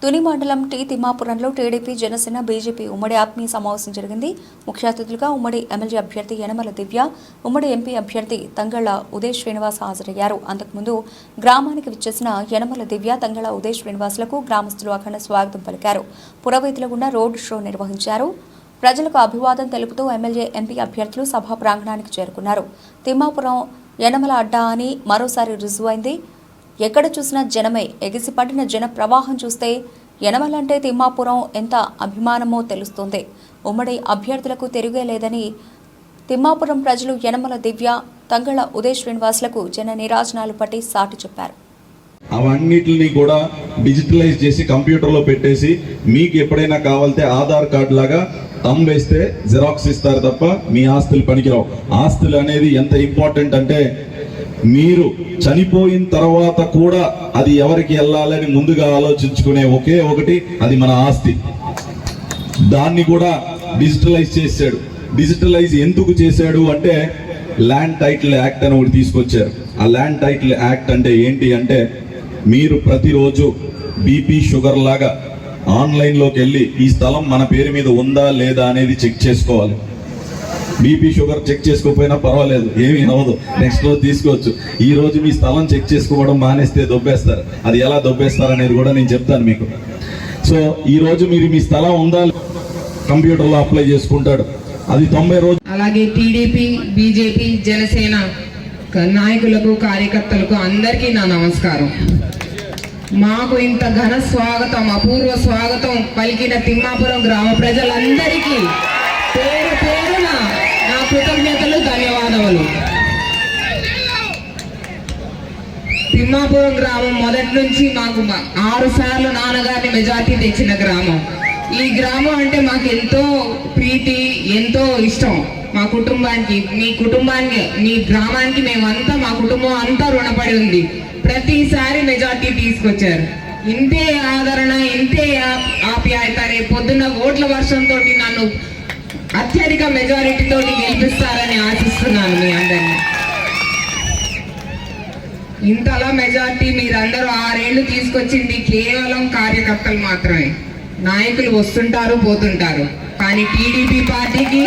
తుని మండలం tea తిమ్మాపురంలో TDP Janasena BJP ఉమ్మడి ఆత్మీయ సమావేశం జరిగింది. ముఖ్య అతిథులుగా ఉమ్మడి ఎమ్మెల్యే అభ్యర్థి యనమల దివ్య, ఉమ్మడి ఎంపీ అభ్యర్థి తంగళ్ల ఉదయ్ శ్రీనివాస్ హాజరయ్యారు. అంతకుముందు గ్రామానికి విచ్చేసిన యనమల దివ్య, తంగళ్ల ఉదయ్ శ్రీనివాసులకు గ్రామస్తులు అఖండ స్వాగతం పలికారు. పురవీధుల గుండా రోడ్ షో నిర్వహించారు. ప్రజలకు అభివాదం తెలుపుతూ ఎమ్మెల్యే ఎంపీ అభ్యర్థులు సభా ప్రాంగణానికి చేరుకున్నారు. తిమ్మాపురం యనమల అడ్డా అని మరోసారి రుజువైంది. ఎక్కడ చూసినా జనమే. ఎగిసిపడిన జన ప్రవాహం చూస్తే యనమలంటే తిమ్మాపురం ఎంత అభిమానమో తెలుస్తోంది. ఉమ్మడి అభ్యర్థులకు తిరిగే లేదని తిమ్మాపురం ప్రజలు యనమల దివ్య, తంగళ్ల ఉదయ్ శ్రీనివాసులకు జన నీరాజనాలు పట్టి సాటి చెప్పారు. అవన్నిటిని కూడా డిజిటలైజ్ చేసి కంప్యూటర్లో పెట్టేసి మీకు ఎప్పుడైనా కావాలంటే ఆధార్ కార్డు లాగా థంబ్ వేస్తే జిరాక్స్ ఇస్తారు తప్ప మీ ఆస్తులు పనికిరావు. ఆస్తులు అనేది ఎంత ఇంపార్టెంట్ అంటే మీరు చనిపోయిన తర్వాత కూడా అది ఎవరికి వెళ్ళాలని ముందుగా ఆలోచించుకునే ఒకే ఒకటి అది మన ఆస్తి. దాన్ని కూడా డిజిటలైజ్ చేశాడు. డిజిటలైజ్ ఎందుకు చేశాడు అంటే ల్యాండ్ టైటిల్ యాక్ట్ అని ఒకటి తీసుకొచ్చారు. ఆ ల్యాండ్ టైటిల్ యాక్ట్ అంటే ఏంటి అంటే మీరు ప్రతిరోజు బీపీ షుగర్ లాగా ఆన్లైన్లోకి వెళ్ళి ఈ స్థలం మన పేరు మీద ఉందా లేదా అనేది చెక్ చేసుకోవాలి. బీపీ షుగర్ చెక్ చేసుకోకపోయినా పర్వాలేదు, ఏమీ అవ్వదు, నెక్స్ట్ రోజు తీసుకోవచ్చు. ఈ రోజు మీ స్థలం చెక్ చేసుకోవడం మానేస్తే దొబ్బేస్తారు. అది ఎలా దొబ్బేస్తారు అనేది కూడా నేను చెప్తాను మీకు. సో ఈ రోజు మీరు మీ స్థలం ఉందా కంప్యూటర్లో అప్లై చేసుకుంటాడు. అది 90 రోజులు. అలాగే టీడీపీ, బీజేపీ, జనసేన నాయకులకు, కార్యకర్తలకు అందరికీ నా నమస్కారం. మాకు ఇంత ఘన స్వాగతం, అపూర్వ స్వాగతం పలికిన తిమ్మాపురం గ్రామ ప్రజలందరికీ పేరు పేరున నా కృతజ్ఞతలు, ధన్యవాదములు. తిమ్మాపురం గ్రామం మొదటి నుంచి మాకు 6 సార్లు నాన్నగారిని మెజార్టీ తెచ్చిన గ్రామం. ఈ గ్రామం అంటే మాకు ఎంతో ప్రీతి, ఎంతో ఇష్టం. మా కుటుంబానికి, మీ గ్రామానికి మేమంతా, మా కుటుంబం అంతా రుణపడి ఉంది. ప్రతిసారి మెజార్టీ తీసుకొచ్చారు. ఇంతే ఆదరణ, ఇంతే ఆప్యాయత. రేపు పొద్దున్న ఓట్ల వర్షంతో నన్ను అత్యధిక మెజారిటీతో గెలిపిస్తారని ఆశిస్తున్నాను మీ అందరినీ. ఇంతలా మెజార్టీ మీరందరూ 6 ఏళ్ళు తీసుకొచ్చింది కేవలం కార్యకర్తలు మాత్రమే. నాయకులు వస్తుంటారు, పోతుంటారు. కానీ టీడీపీ పార్టీకి